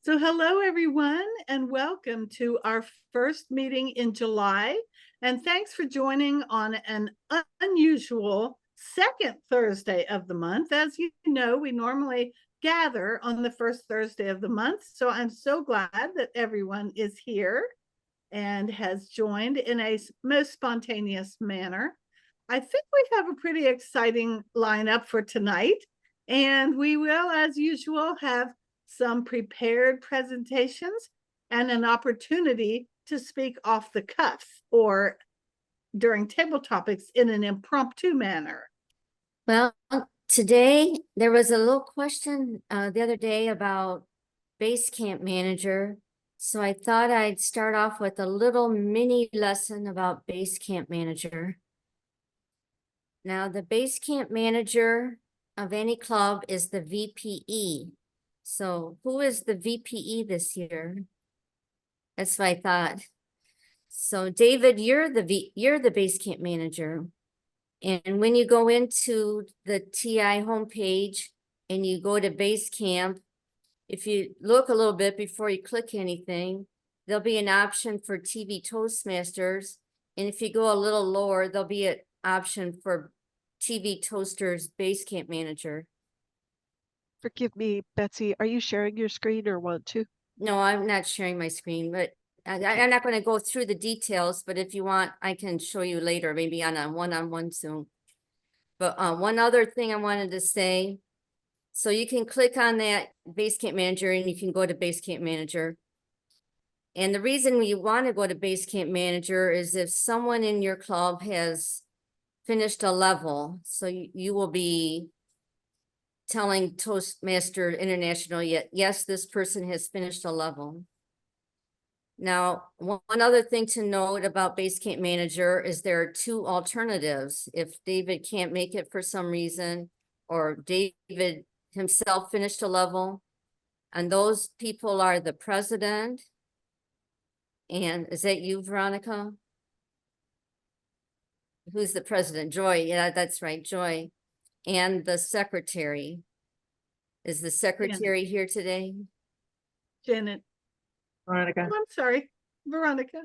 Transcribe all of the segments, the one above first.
So hello, everyone, and welcome to our first meeting in July. And thanks for joining on an unusual second Thursday of the month. As you know, we normally gather on the first Thursday of the month. So I'm so glad that everyone is here and has joined in a most spontaneous manner. I think we have a pretty exciting lineup for tonight, and we will, as usual, have some prepared presentations and an opportunity to speak off the cuff or during table topics in an impromptu manner. Well, today there was a little question the other day about Basecamp Manager. So I thought I'd start off with a little mini lesson about Basecamp Manager. Now, the Basecamp Manager of any club is the VPE. So who is the VPE this year? That's what I thought. So David, you're the Basecamp Manager. And when you go into the TI homepage and you go to Basecamp, if you look a little bit before you click anything, there'll be an option for TV Toastmasters. And if you go a little lower, there'll be an option for TV Toasters Basecamp Manager. Forgive me, Betsy, are you sharing your screen or want to? No, I'm not sharing my screen, but I'm not going to go through the details, but if you want, I can show you later, maybe on a one-on-one Zoom. But one other thing I wanted to say, so you can click on that Basecamp Manager and you can go to Basecamp Manager. And the reason you want to go to Basecamp Manager is if someone in your club has finished a level, so you will be telling Toastmaster International, yes, this person has finished a level. Now, one other thing to note about Basecamp Manager is there are two alternatives. If David can't make it for some reason, or David himself finished a level, and those people are the president. And is that you, Veronica? Who's the president? Joy. Yeah, that's right, Joy. And the secretary. Is the secretary here today? Janet. Veronica. Oh, I'm sorry, Veronica.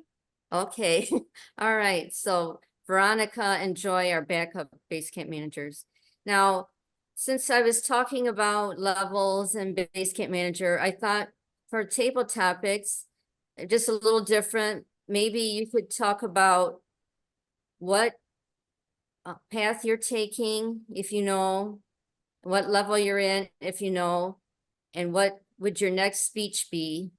Okay. All right. So Veronica and Joy are backup Basecamp managers. Now, since I was talking about levels and Basecamp Manager, I thought for table topics, just a little different, maybe you could talk about what path you're taking, if you know, what level you're in, if you know, and what would your next speech be,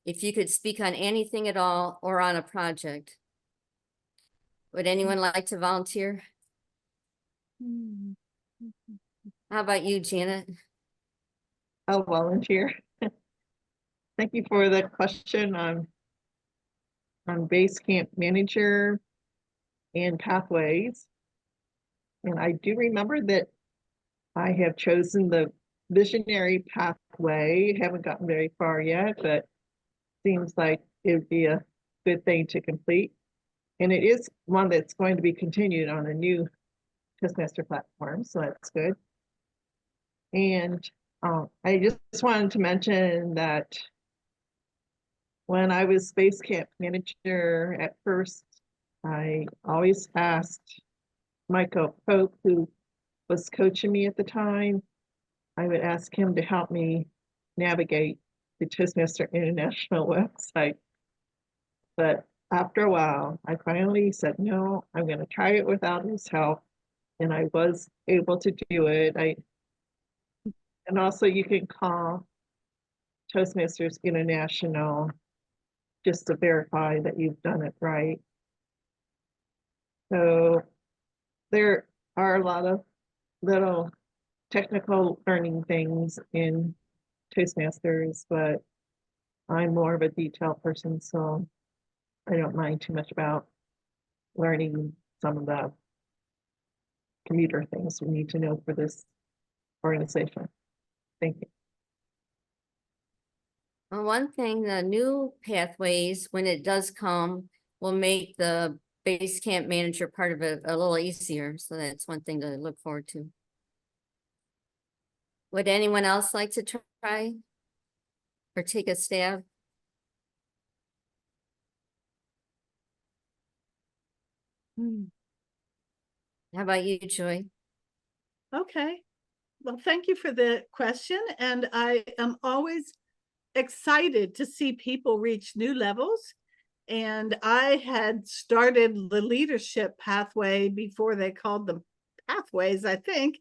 if you could speak on anything at all or on a project. Would anyone like to volunteer? How about you, Janet? I'll volunteer. Thank you for the question on Basecamp Manager and pathways. And I do remember that I have chosen the visionary pathway. Haven't gotten very far yet, but seems like it would be a good thing to complete. And it is one that's going to be continued on a new Toastmaster platform, so that's good. And I just wanted to mention that when I was Basecamp Manager at first, I always asked Michael Pope, who was coaching me at the time, I would ask him to help me navigate the Toastmaster International website. But after a while, I finally said, no, I'm going to try it without his help. And I was able to do it. And also you can call Toastmasters International just to verify that you've done it right. So there are a lot of little technical learning things in Toastmasters, but I'm more of a detail person, so I don't mind too much about learning some of the computer things we need to know for this organization. Thank you. Well, one thing, the new pathways, when it does come, will make the Basecamp Manager part of it a little easier. So that's one thing to look forward to. Would anyone else like to try? or take a stab? How about you, Joy? Okay. Well, thank you for the question. And I am always excited to see people reach new levels. And I had started the leadership pathway before they called them pathways, I think.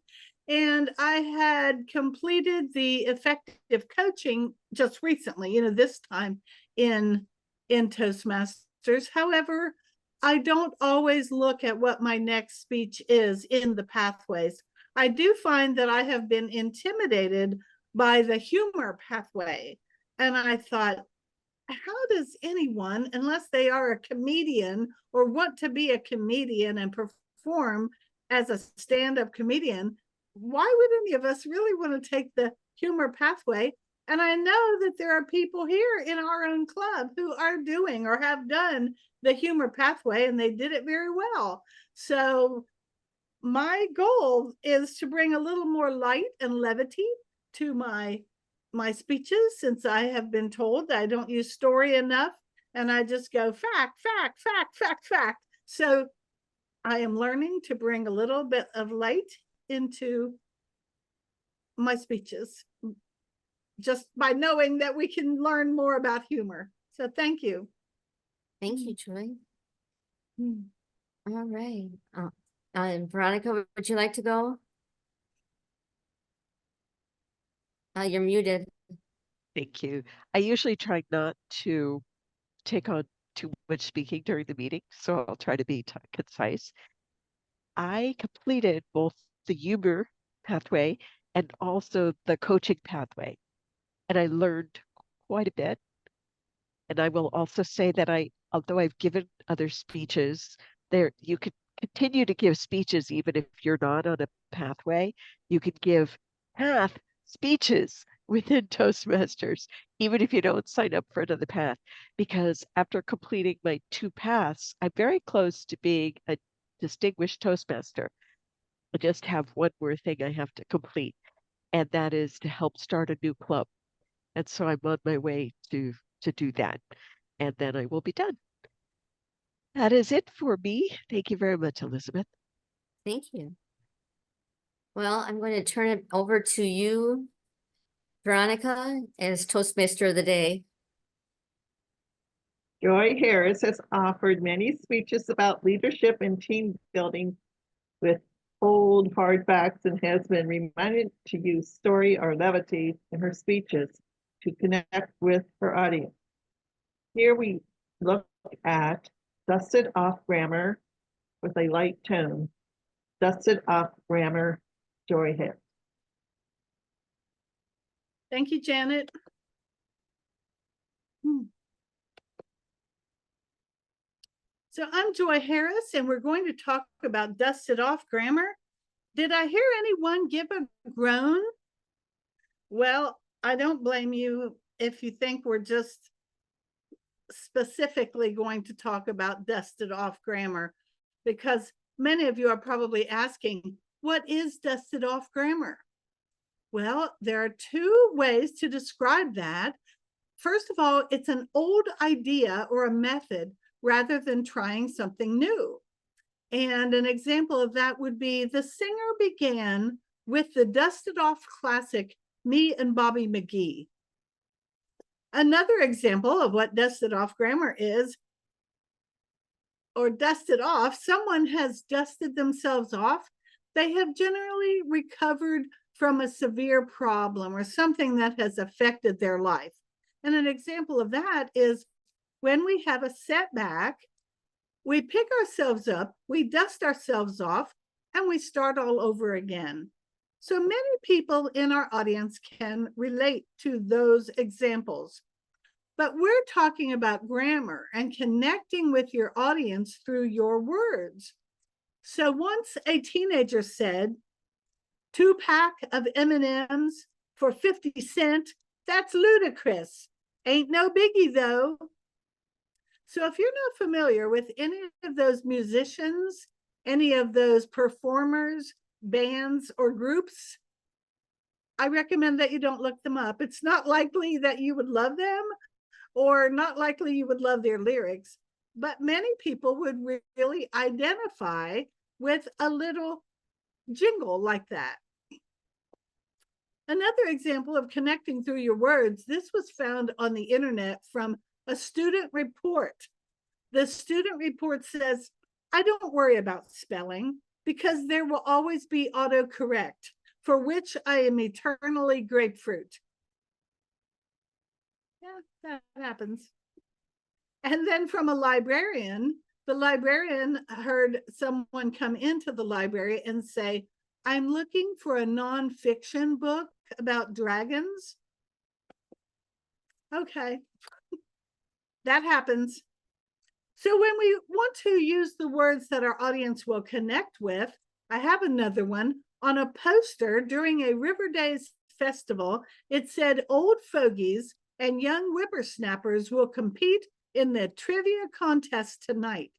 And I had completed the effective coaching just recently, this time in Toastmasters. However, I don't always look at what my next speech is in the pathways. I do find that I have been intimidated by the humor pathway. And I thought, how does anyone, unless they are a comedian or want to be a comedian and perform as a stand-up comedian, why would any of us really want to take the humor pathway? And I know that there are people here in our own club who are doing or have done the humor pathway, and they did it very well. So my goal is to bring a little more light and levity to my speeches, since I have been told that I don't use story enough and I just go fact, fact, fact, fact, fact. So I am learning to bring a little bit of light into my speeches just by knowing that we can learn more about humor. So thank you. Thank you, Joy. Mm. All right. Veronica, would you like to go? You're muted. Thank you. I usually try not to take on too much speaking during the meeting, so I'll try to be concise. I completed both the humor pathway and also the coaching pathway, and I learned quite a bit. And I will also say that although I've given other speeches, you can continue to give speeches even if you're not on a pathway. You can give path speeches within Toastmasters, even if you don't sign up for another path. Because after completing my 2 paths, I'm very close to being a distinguished Toastmaster. I just have one more thing I have to complete, and that is to help start a new club. And so I'm on my way to do that, and then I will be done. That is it for me. Thank you very much, Elizabeth. Thank you. Well, I'm going to turn it over to you, Veronica, as Toastmaster of the Day. Joy Harris has offered many speeches about leadership and team building with old hard facts and has been reminded to use story or levity in her speeches to connect with her audience. Here we look at dusted off grammar with a light tone. Dusted off grammar, Joy Harris. Thank you, Janet. So I'm Joy Harris, and we're going to talk about dusted off grammar. Did I hear anyone give a groan? Well, I don't blame you if you think we're just specifically going to talk about dusted off grammar, because many of you are probably asking, what is dusted off grammar? Well, there are 2 ways to describe that. First of all, it's an old idea or a method rather than trying something new. And an example of that would be the singer began with the dusted off classic, Me and Bobby McGee. Another example of what dusted off grammar is, or dusted off, someone has dusted themselves off. They have generally recovered from a severe problem or something that has affected their life. And an example of that is when we have a setback, we pick ourselves up, we dust ourselves off, and we start all over again. So many people in our audience can relate to those examples. But we're talking about grammar and connecting with your audience through your words. So once a teenager said, 2-pack of M&Ms for 50 cents, that's ludicrous. Ain't no biggie though. So if you're not familiar with any of those musicians, any of those performers, bands, or groups, I recommend that you don't look them up. It's not likely that you would love them, or not likely you would love their lyrics, but many people would really identify with a little jingle like that. Another example of connecting through your words, this was found on the internet from a student report. The student report says, I don't worry about spelling because there will always be autocorrect, for which I am eternally grapefruit. Yeah, that happens. And then from a librarian, the librarian heard someone come into the library and say, I'm looking for a nonfiction book about dragons. Okay, that happens. So when we want to use the words that our audience will connect with, I have another one. On a poster during a River Days festival, it said old fogies and young whippersnappers will compete in the trivia contest tonight.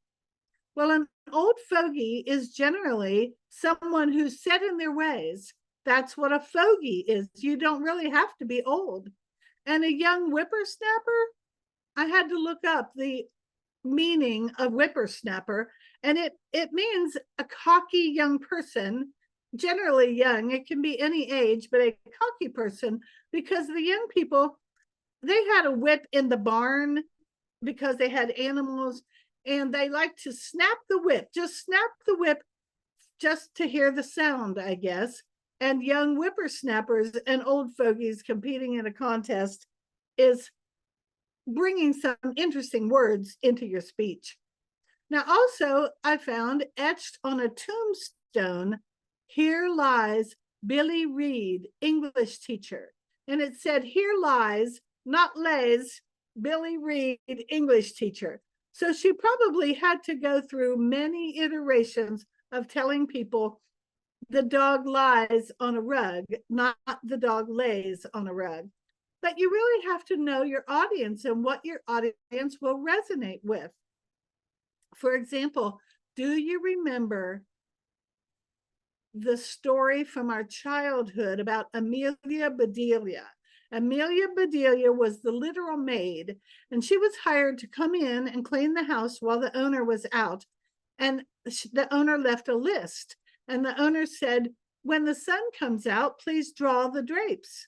Well, an old fogey is generally someone who's set in their ways. That's what a fogey is. You don't really have to be old. And a young whippersnapper, I had to look up the meaning of whippersnapper, and it means a cocky young person, generally young. It can be any age, but a cocky person, because the young people, they had a whip in the barn because they had animals, and they like to snap the whip, just snap the whip just to hear the sound, I guess. And young whippersnappers and old fogies competing in a contest is bringing some interesting words into your speech. Now, also, I found etched on a tombstone, here lies Billy Reed, English teacher. And it said, here lies, not lays, Billy Reed, English teacher. So she probably had to go through many iterations of telling people the dog lies on a rug, not the dog lays on a rug. But you really have to know your audience and what your audience will resonate with. For example, do you remember the story from our childhood about Amelia Bedelia? Amelia Bedelia was the literal maid, and she was hired to come in and clean the house while the owner was out. And the owner left a list, and the owner said, when the sun comes out, please draw the drapes.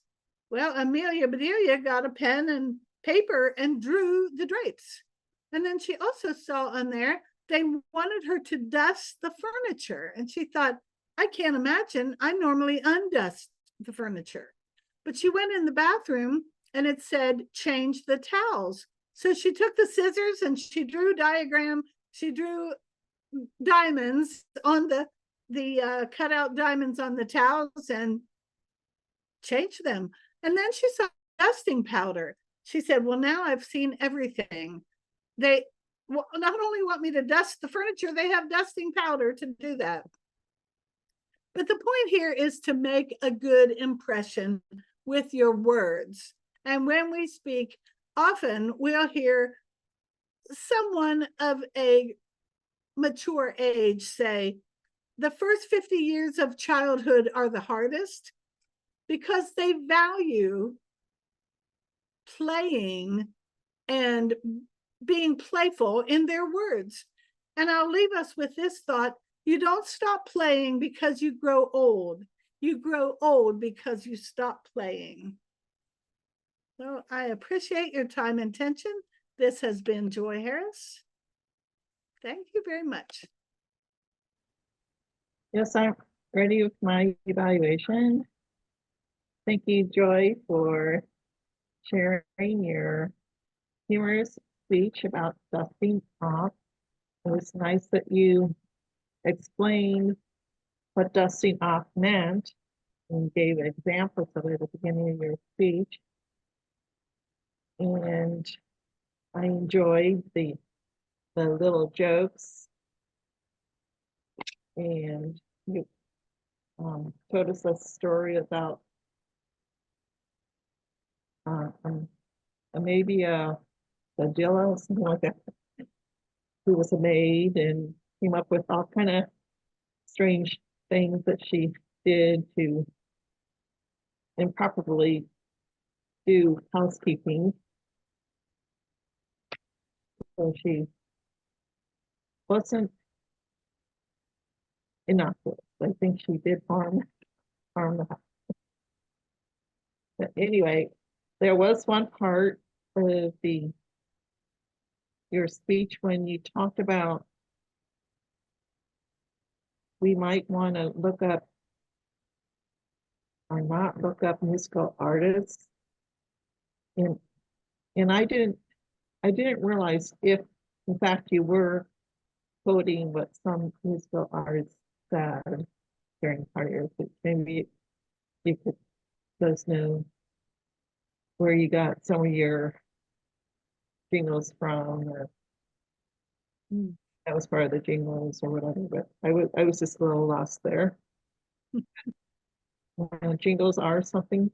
Well, Amelia Bedelia got a pen and paper and drew the drapes. And then she also saw on there, they wanted her to dust the furniture. And she thought, I can't imagine, I normally undust the furniture. But she went in the bathroom and it said, change the towels. So she took the scissors and she drew diamonds on the cutout diamonds on the towels and changed them. And then she saw dusting powder. She said, well, now I've seen everything. They not only want me to dust the furniture, they have dusting powder to do that. But the point here is to make a good impression with your words. And when we speak, often we'll hear someone of a mature age say, the first 50 years of childhood are the hardest, because they value playing and being playful in their words. And I'll leave us with this thought: you don't stop playing because you grow old. You grow old because you stop playing. So I appreciate your time and attention. This has been Joy Harris. Thank you very much. Yes, I'm ready with my evaluation. Thank you, Joy, for sharing your humorous speech about dusting off. It was nice that you explained what dusting off meant and gave examples of it at the beginning of your speech. And I enjoyed the little jokes, and you told us a story about maybe a Dilla or something like that, who was a maid and came up with all kind of strange things that she did to improperly do housekeeping. So she wasn't innocuous. I think she did harm the house. But anyway, there was one part of your speech when you talked about we might want to look up or not look up musical artists. And I didn't realize if in fact you were quoting what some musical artists said during part of your speech. Maybe you could let us know where you got some of your jingles from, or that was part of the jingles or whatever, but I was just a little lost there. Jingles are something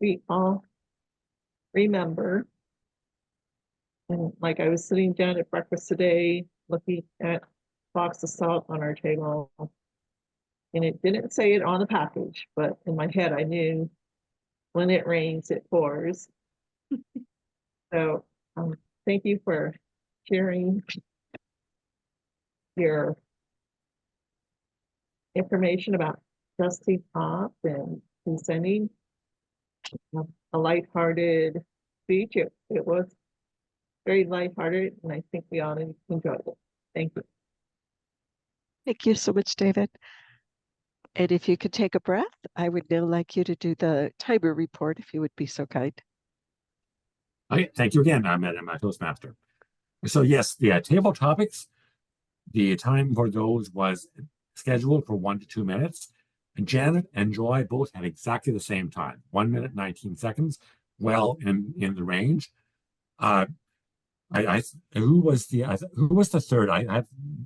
we all remember. And like I was sitting down at breakfast today, looking at box of salt on our table, and it didn't say it on the package, but in my head I knew when it rains, it pours. So thank you for sharing your information about dusting off and presenting a lighthearted speech. It was very lighthearted, and I think we all enjoyed it. Thank you. Thank you so much, David. And if you could take a breath, I would now like you to do the timer report, if you would be so kind. Okay, thank you again. I'm a Toastmaster. So yes, the table topics, the time for those was scheduled for 1 to 2 minutes. And Janet and Joy both had exactly the same time, 1 minute, 19 seconds, well in the range. Who was the third? I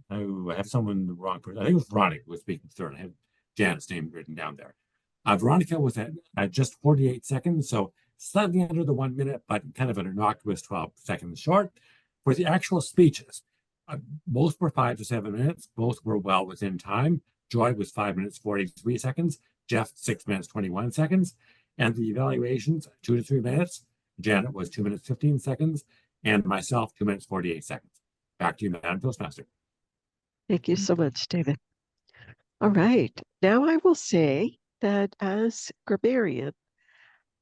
have someone the wrong person. I think it was Veronica who was speaking third. I have Janet's name written down there. Veronica was at just 48 seconds, so slightly under the 1 minute, but kind of an innocuous 12 seconds short. For the actual speeches, both were 5 to 7 minutes. Both were well within time. Joy was 5 minutes 43 seconds. Jeff 6 minutes 21 seconds, and the evaluations 2 to 3 minutes. Janet was 2 minutes 15 seconds, and myself 2 minutes 48 seconds. Back to you, Madam Toastmaster. Thank you so much, David. All right. Now I will say that as grammarian,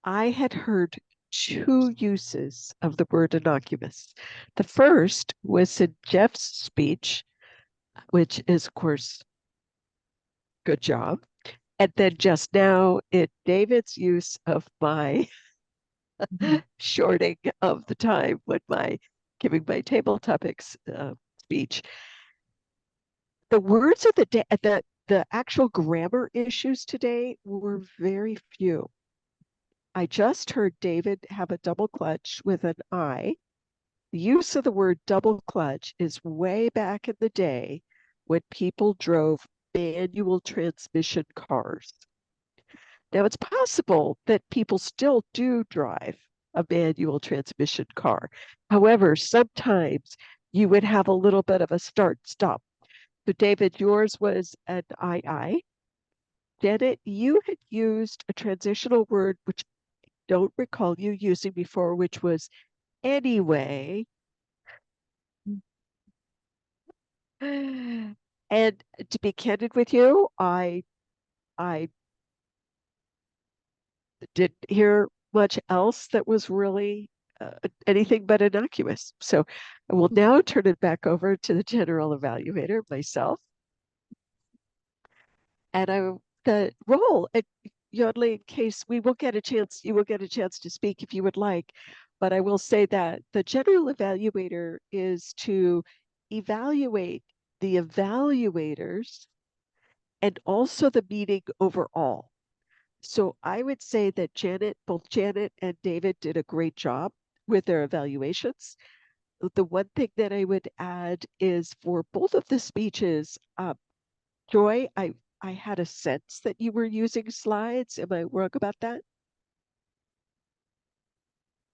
I had heard 2 uses of the word innocuous. The first was in Jeff's speech, which is, of course, good job. And then just now in David's use of my shorting of the time when giving my table topics speech. The words of the day, the actual grammar issues today were very few. I just heard David have a double clutch with an I. The use of the word double clutch is way back in the day when people drove manual transmission cars. Now, it's possible that people still do drive a manual transmission car. However, sometimes you would have a little bit of a start-stop. So, David, yours was an II. Janet, you had used a transitional word, which I don't recall you using before, which was anyway. And to be candid with you, I didn't hear much else that was really anything but innocuous. So I will now turn it back over to the general evaluator, myself. And the role at Yodley, in case you will get a chance to speak if you would like. But I will say that the general evaluator is to evaluate the evaluators and also the meeting overall. So I would say that both Janet and David did a great job with their evaluations. The one thing that I would add is for both of the speeches, Joy, I had a sense that you were using slides. Am I wrong about that?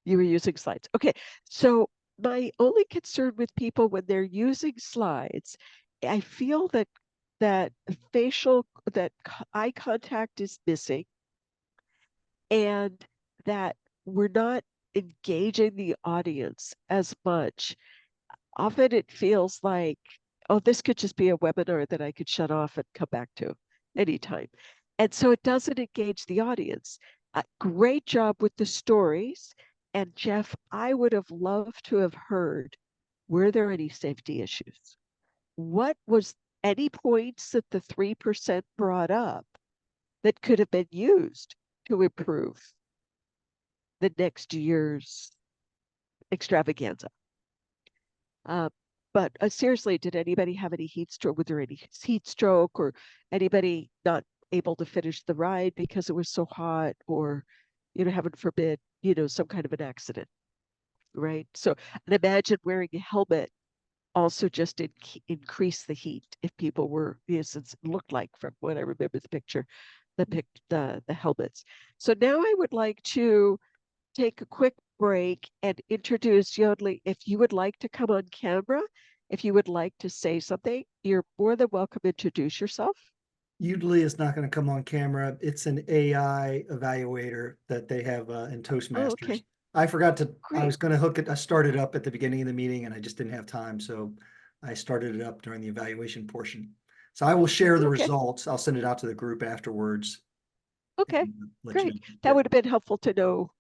You were using slides. Okay. So my only concern with people when they're using slides, I feel that eye contact is missing. and that we're not engaging the audience as much. Often it feels like, oh, this could just be a webinar that I could shut off and come back to anytime. And so it doesn't engage the audience. Great job with the stories. And Jeff, I would have loved to have heard, were there any safety issues? What was any points that the 3% brought up that could have been used to improve the next year's extravaganza? But seriously, did anybody have any heat stroke? Was there any heat stroke, or anybody not able to finish the ride because it was so hot, or, heaven forbid, some kind of an accident, right? So, and imagine wearing a helmet also just increase the heat if people were, since it looked like, from what I remember the picture, the helmets. So now I would like to take a quick break and introduce Yodli. If you would like to come on camera, if you would like to say something, you're more than welcome to introduce yourself. Udly is not going to come on camera. It's an AI evaluator that they have in Toastmasters. Oh, okay. I forgot to, I Great. was going to hook it. I started up at the beginning of the meeting and I just didn't have time. So I started it up during the evaluation portion. So I will share the Okay. results. I'll send it out to the group afterwards. Okay, and let you great. know. That would have been helpful to know,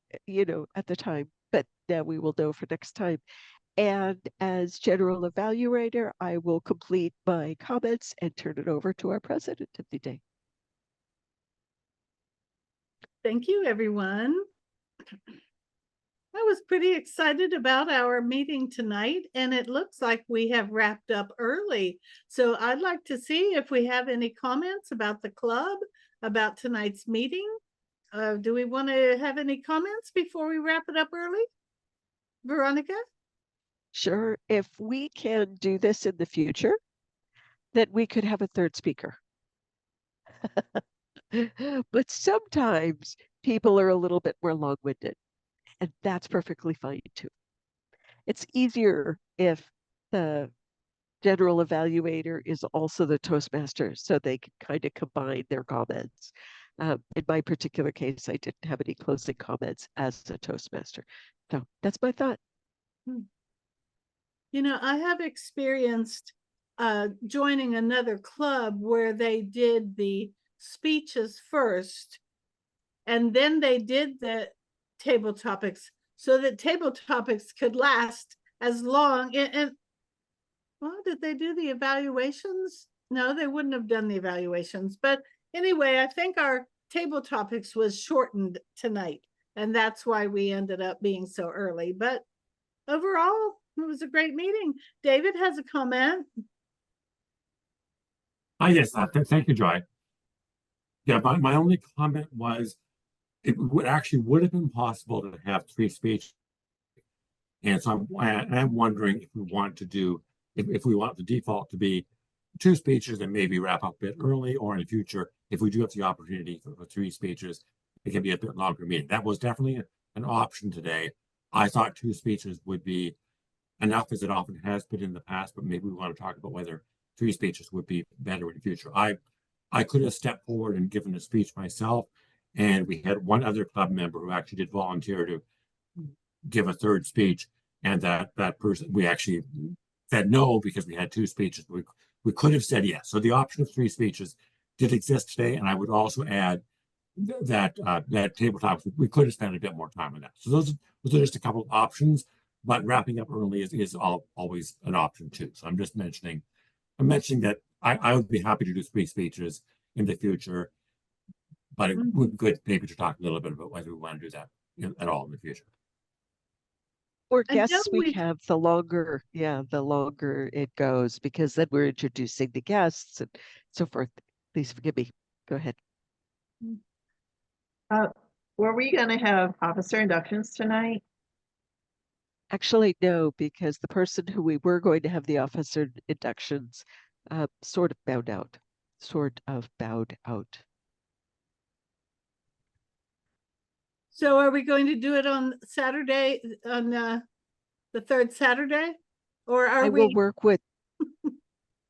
at the time, but now we will know for next time. And as general evaluator, I will complete my comments and turn it over to our president of the day. Thank you, everyone. I was pretty excited about our meeting tonight, and it looks like we have wrapped up early. So I'd like to see if we have any comments about the club, about tonight's meeting. Do we want to have any comments before we wrap it up early? Veronica? Sure, if we can do this in the future, then we could have a third speaker. But sometimes people are a little bit more long-winded, and that's perfectly fine too. It's easier if the general evaluator is also the Toastmaster, so they can kind of combine their comments. In my particular case, I didn't have any closing comments as a Toastmaster. So that's my thought. I have experienced joining another club where they did the speeches first, and then they did the table topics so that table topics could last as long. And well, did they do the evaluations? No, they wouldn't have done the evaluations. But anyway, I think our table topics was shortened tonight, and that's why we ended up being so early. But overall, it was a great meeting. David has a comment. Yes, thank you, Joy. Yeah, my only comment was it would have been possible to have 3 speeches. And so I'm wondering if we want to do, if we want the default to be 2 speeches and maybe wrap up a bit early, or in the future, if we do have the opportunity for 3 speeches, it can be a bit longer meeting. That was definitely an option today. I thought 2 speeches would be enough, as it often has been in the past, but maybe we want to talk about whether 3 speeches would be better in the future. I could have stepped forward and given a speech myself, and we had one other club member who actually did volunteer to give a third speech, and that person, we actually said no because we had 2 speeches. We could have said yes. So the option of 3 speeches did exist today, and I would also add that tabletop, we could have spent a bit more time on that. So those are just a couple of options, but wrapping up early is always an option too. So I'm mentioning that I would be happy to do 3 speeches in the future, but it would be good maybe to talk a little bit about whether we want to do that at all in the future. More guests we have, the longer it goes, because then we're introducing the guests and so forth. Please forgive me. Go ahead. Were we going to have officer inductions tonight? Actually, no, because the person who we were going to have the officer inductions sort of bowed out. So are we going to do it on Saturday, on the 3rd Saturday? Or are we?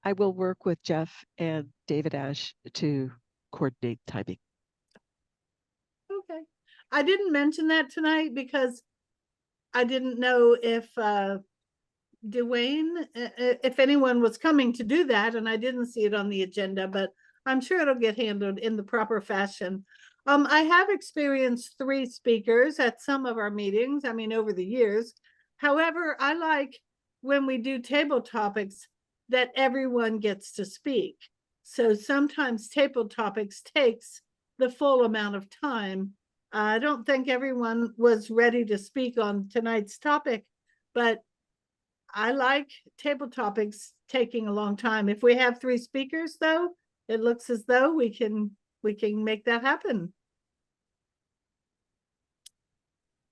I will work with Jeff and David Ash to coordinate timing. Okay. I didn't mention that tonight because I didn't know if Dwayne, if anyone was coming to do that, and I didn't see it on the agenda, but I'm sure it'll get handled in the proper fashion. I have experienced 3 speakers at some of our meetings, I mean, over the years. However, I like when we do table topics that everyone gets to speak. So sometimes table topics takes the full amount of time. I don't think everyone was ready to speak on tonight's topic, but I like table topics taking a long time. If we have 3 speakers, though, it looks as though we can make that happen.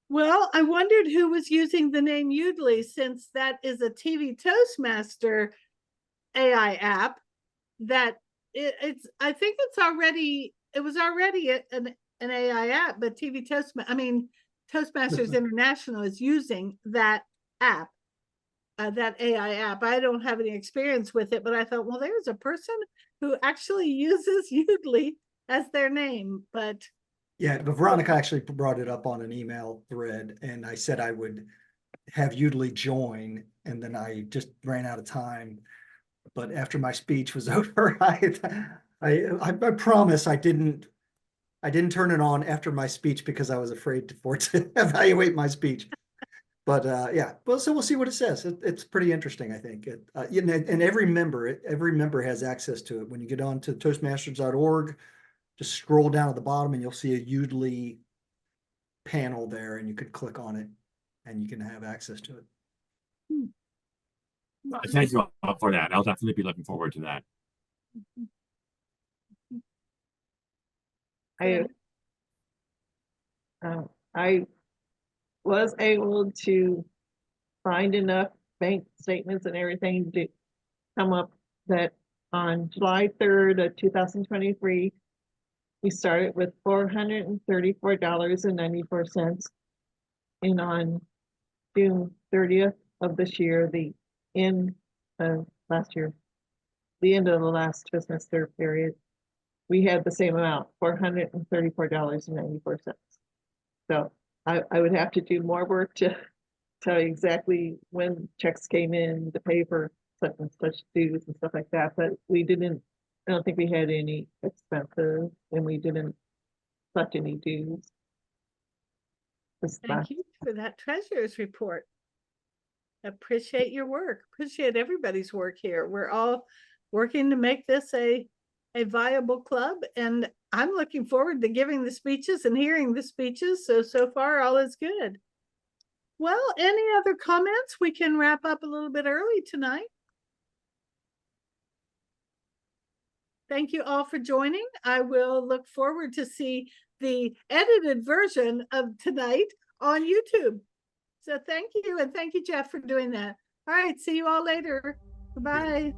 Well, I wondered who was using the name Udly, since that is a TV Toastmaster AI app that I think it was already an AI app, but Toastmasters International is using that app. That AI app. I don't have any experience with it, but I thought, well, there's a person who actually uses Udly as their name. But Yeah, but Veronica actually brought it up on an email thread, and I said I would have Udly join, and then I just ran out of time. But after my speech was over, I promise I didn't turn it on after my speech because I was afraid to evaluate my speech. But yeah, well, so we'll see what it says. It's pretty interesting, I think. And every member has access to it. When you get on to toastmasters.org, just scroll down at the bottom and you'll see a Udly panel there, and you could click on it and you can have access to it. Thank you all for that. I'll definitely be looking forward to that. I was able to find enough bank statements and everything to come up that on July 3rd of 2023, we started with $434.94. And on June 30th of this year, the end of the end of the last business third period, we had the same amount, $434.94. So I would have to do more work to tell you exactly when checks came in to pay for such and such dues and stuff like that, but I don't think we had any expenses, and we didn't collect any dues. thank you for that treasurer's report. Appreciate your work. Appreciate everybody's work here. We're all working to make this a viable club, and I'm looking forward to giving the speeches and hearing the speeches. So far, all is good. Well, any other comments? We can wrap up a little bit early tonight. Thank you all for joining. I will look forward to see the edited version of tonight on YouTube. So thank you, and thank you, Jeff, for doing that. All right, see you all later. Goodbye.